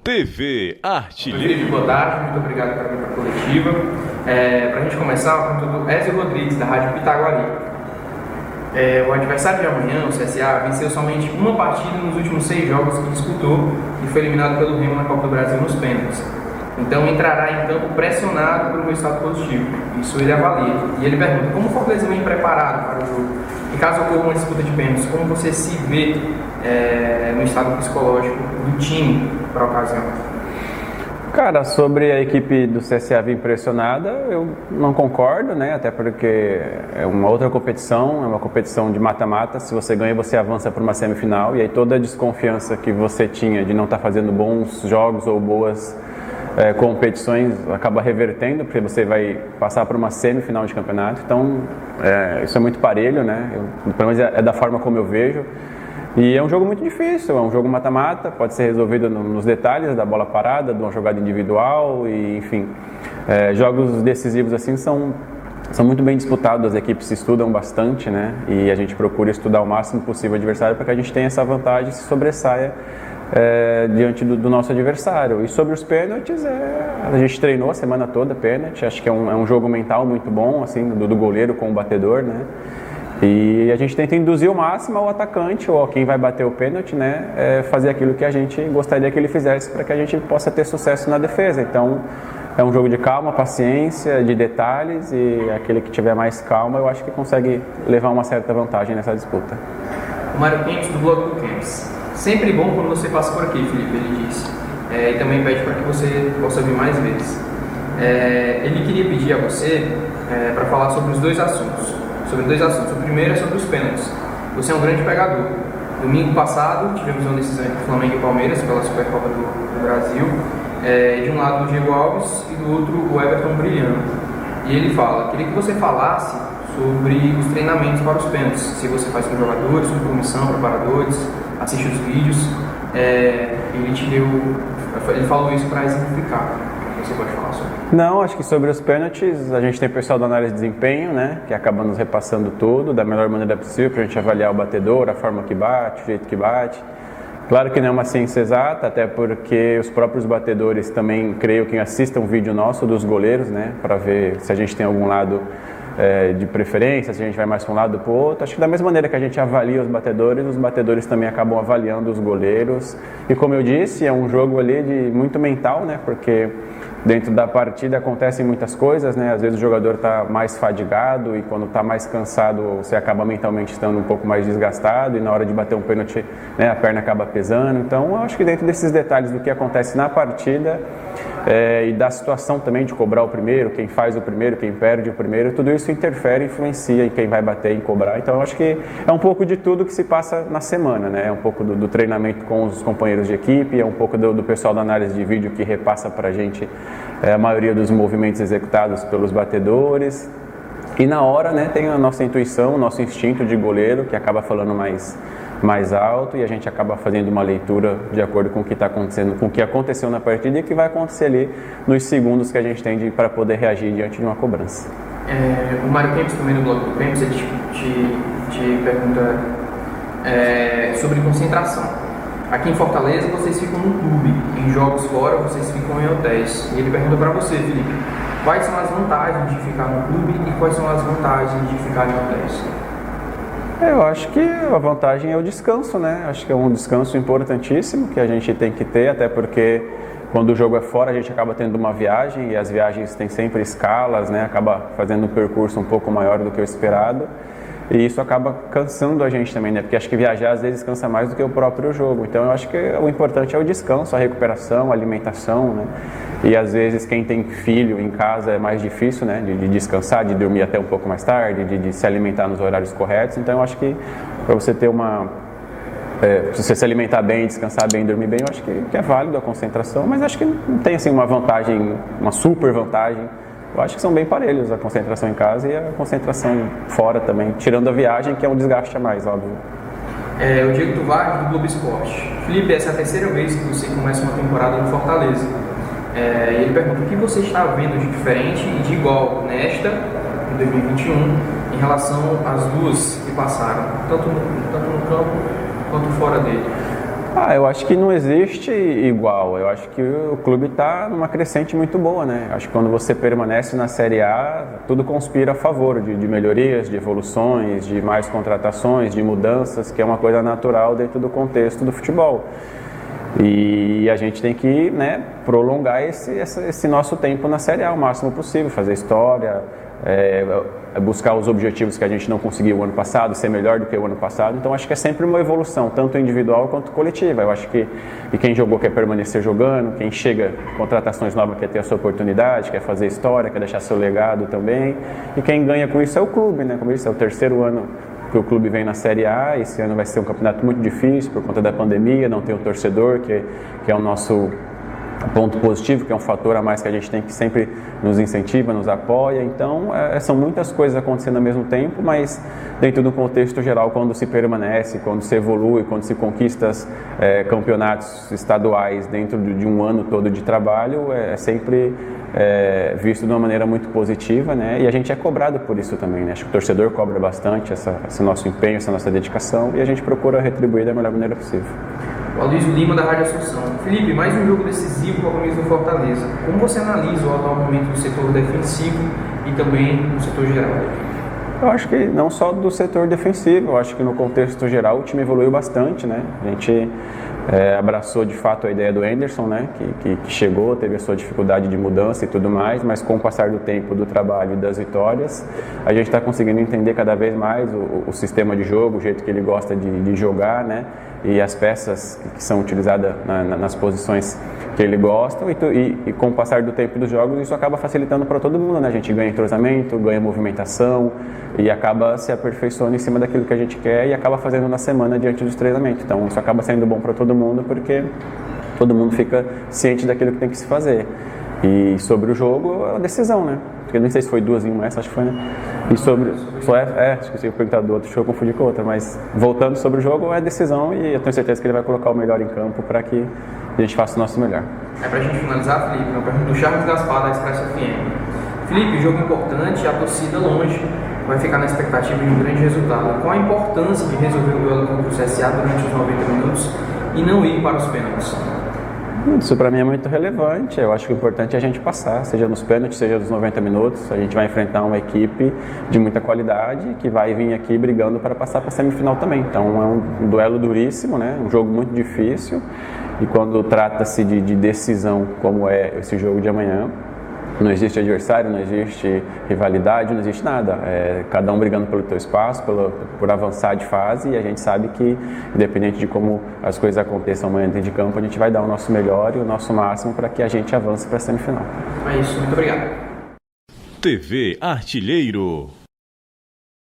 TV Artilheiro. Felipe, boa tarde, muito obrigado por vir para a coletiva. Para a gente começar, a pergunta do Ezio Rodrigues, da Rádio Pitaguari. O adversário de amanhã, o CSA, venceu somente uma partida nos últimos 6 jogos que disputou e foi eliminado pelo Remo na Copa do Brasil nos pênaltis. Então entrará em campo pressionado por um resultado positivo. Isso ele avalia. E ele pergunta, como o Fortaleza vem preparado para o jogo? E caso ocorra uma disputa de pênaltis, como você se vê no estado psicológico do time para a ocasião? Cara, sobre a equipe do CSA vir pressionada, eu não concordo, né? Até porque é uma outra competição, é uma competição de mata-mata. Se você ganha, você avança para uma semifinal. E aí toda a desconfiança que você tinha de não estar fazendo bons jogos ou boas competições acaba revertendo, porque você vai passar por uma semifinal de campeonato. Então, isso é muito parelho, né? Pelo menos é da forma como eu vejo. E é um jogo muito difícil, é um jogo mata-mata, pode ser resolvido nos detalhes da bola parada, de uma jogada individual, e enfim. Jogos decisivos assim são muito bem disputados, as equipes se estudam bastante, né? E a gente procura estudar o máximo possível o adversário para que a gente tenha essa vantagem e se sobressaia diante do nosso adversário. E sobre os pênaltis, a gente treinou a semana toda pênalti, acho que é um jogo mental muito bom, assim, do goleiro com o batedor, né? E a gente tenta induzir o máximo ao atacante ou a quem vai bater o pênalti, né, fazer aquilo que a gente gostaria que ele fizesse para que a gente possa ter sucesso na defesa. Então, é um jogo de calma, paciência, de detalhes, e aquele que tiver mais calma, eu acho que consegue levar uma certa vantagem nessa disputa. O Mário Kempis, do blog do Kempis. Sempre bom quando você passa por aqui, Felipe, ele disse. E também pede para que você possa vir mais vezes. Ele queria pedir a você para falar sobre os dois assuntos. O primeiro é sobre os pênaltis. Você é um grande pegador. Domingo passado tivemos uma decisão entre Flamengo e Palmeiras pela Supercopa do Brasil. De um lado o Diego Alves e do outro o Everton brilhando. E ele fala, queria que você falasse sobre os treinamentos para os pênaltis. Se você faz com jogadores, com comissão, preparadores, assiste os vídeos. Ele falou isso para exemplificar. Você pode falar sobre? Não, acho que sobre os pênaltis, a gente tem o pessoal da análise de desempenho, né, que acaba nos repassando tudo da melhor maneira possível para a gente avaliar o batedor, a forma que bate, o jeito que bate. Claro que não é uma ciência exata, até porque os próprios batedores também, creio que assistam um vídeo nosso dos goleiros, né, para ver se a gente tem algum lado de preferência, se a gente vai mais para um lado ou para o outro. Acho que da mesma maneira que a gente avalia os batedores também acabam avaliando os goleiros. E como eu disse, é um jogo ali de muito mental, né, porque dentro da partida acontecem muitas coisas, né? Às vezes o jogador está mais fadigado e quando está mais cansado você acaba mentalmente estando um pouco mais desgastado e na hora de bater um pênalti, né, a perna acaba pesando. Então eu acho que dentro desses detalhes do que acontece na partida e da situação também de cobrar o primeiro, quem faz o primeiro, quem perde o primeiro, tudo isso interfere, influencia em quem vai bater e cobrar. Então eu acho que é um pouco de tudo que se passa na semana, né? É um pouco do treinamento com os companheiros de equipe, é um pouco do pessoal da análise de vídeo que repassa para a gente a maioria dos movimentos executados pelos batedores. E na hora, né, tem a nossa intuição, o nosso instinto de goleiro, que acaba falando mais alto, e a gente acaba fazendo uma leitura de acordo com o que está acontecendo, com o que aconteceu na partida e o que vai acontecer ali nos segundos que a gente tem para poder reagir diante de uma cobrança. O Mário Kempis, também no blog do Kempis, ele te pergunta sobre concentração. Aqui em Fortaleza vocês ficam no clube, em jogos fora vocês ficam em hotéis. E ele pergunta para você, Felipe, quais são as vantagens de ficar no clube e quais são as vantagens de ficar em hotéis? Eu acho que a vantagem é o descanso, né? Acho que é um descanso importantíssimo que a gente tem que ter, até porque quando o jogo é fora a gente acaba tendo uma viagem e as viagens têm sempre escalas, né? Acaba fazendo um percurso um pouco maior do que o esperado. E isso acaba cansando a gente também, né? Porque acho que viajar às vezes cansa mais do que o próprio jogo. Então eu acho que o importante é o descanso, a recuperação, a alimentação, né? E às vezes quem tem filho em casa é mais difícil, né? De descansar, de dormir até um pouco mais tarde, de se alimentar nos horários corretos. Então eu acho que para você ter se você se alimentar bem, descansar bem, dormir bem, eu acho que é válido a concentração. Mas acho que não tem assim uma vantagem, uma super vantagem. Eu acho que são bem parelhos a concentração em casa e a concentração fora também, tirando a viagem, que é um desgaste a mais, óbvio. O Diego Tuvar, do Globo Esporte. Felipe, essa é a terceira vez que você começa uma temporada no Fortaleza. Ele pergunta o que você está vendo de diferente e de igual nesta, em 2021, em relação às duas que passaram, tanto no campo quanto fora dele. Eu acho que não existe igual. Eu acho que o clube está numa crescente muito boa, né? Acho que quando você permanece na Série A, tudo conspira a favor de melhorias, de evoluções, de mais contratações, de mudanças, que é uma coisa natural dentro do contexto do futebol. E a gente tem que, né, prolongar esse nosso tempo na Série A o máximo possível, fazer história, buscar os objetivos que a gente não conseguiu o ano passado, ser melhor do que o ano passado. Então acho que é sempre uma evolução, tanto individual quanto coletiva. Eu acho que quem jogou quer permanecer jogando, quem chega contratações novas quer ter a sua oportunidade, quer fazer história, quer deixar seu legado também. E quem ganha com isso é o clube, né? Como eu disse, é o terceiro ano que o clube vem na Série A. Esse ano vai ser um campeonato muito difícil por conta da pandemia, não tem o torcedor, que é o nosso ponto positivo, que é um fator a mais que a gente tem, que sempre nos incentiva, nos apoia. Então são muitas coisas acontecendo ao mesmo tempo, mas dentro do contexto geral, quando se permanece, quando se evolui, quando se conquista campeonatos estaduais dentro de um ano todo de trabalho, é sempre visto de uma maneira muito positiva, né? E a gente é cobrado por isso também, né? Acho que o torcedor cobra bastante esse nosso empenho, essa nossa dedicação, e a gente procura retribuir da melhor maneira possível. O Aloysio Lima, da Rádio Assunção. Felipe, mais um jogo decisivo com a camisa do Fortaleza. Como você analisa o atual momento do setor defensivo e também do setor geral? Eu acho que não só do setor defensivo, eu acho que no contexto geral o time evoluiu bastante, né? A gente abraçou de fato a ideia do Anderson, né? Que chegou, teve a sua dificuldade de mudança e tudo mais, mas com o passar do tempo, do trabalho e das vitórias, a gente está conseguindo entender cada vez mais o sistema de jogo, o jeito que ele gosta de jogar, né? E as peças que são utilizadas nas posições que ele gosta, e com o passar do tempo dos jogos isso acaba facilitando para todo mundo, né? A gente ganha entrosamento, ganha movimentação e acaba se aperfeiçoando em cima daquilo que a gente quer e acaba fazendo na semana diante dos treinamentos. Então isso acaba sendo bom para todo mundo, porque todo mundo fica ciente daquilo que tem que se fazer. E sobre o jogo, a decisão, né? Porque não sei se foi 2 em 1 essa, acho que foi, né? E sobre... esqueci de perguntar do outro, deixa eu confundir com o outro, mas voltando sobre o jogo, é a decisão, e eu tenho certeza que ele vai colocar o melhor em campo para que a gente faça o nosso melhor. Pra gente finalizar, Felipe, uma pergunta do Charles Gaspar, da Expresso FM. Felipe, jogo importante, a torcida longe vai ficar na expectativa de um grande resultado. Qual a importância de resolver o duelo contra o CSA durante os 90 minutos e não ir para os pênaltis? Isso para mim é muito relevante. Eu acho que o importante é a gente passar, seja nos pênaltis, seja nos 90 minutos. A gente vai enfrentar uma equipe de muita qualidade que vai vir aqui brigando para passar para a semifinal também. Então é um duelo duríssimo, né? Um jogo muito difícil, e quando trata-se de decisão, como é esse jogo de amanhã, não existe adversário, não existe rivalidade, não existe nada. Cada um brigando pelo teu espaço, por avançar de fase, e a gente sabe que, independente de como as coisas aconteçam amanhã dentro de campo, a gente vai dar o nosso melhor e o nosso máximo para que a gente avance para a semifinal. É isso, muito obrigado. TV Artilheiro.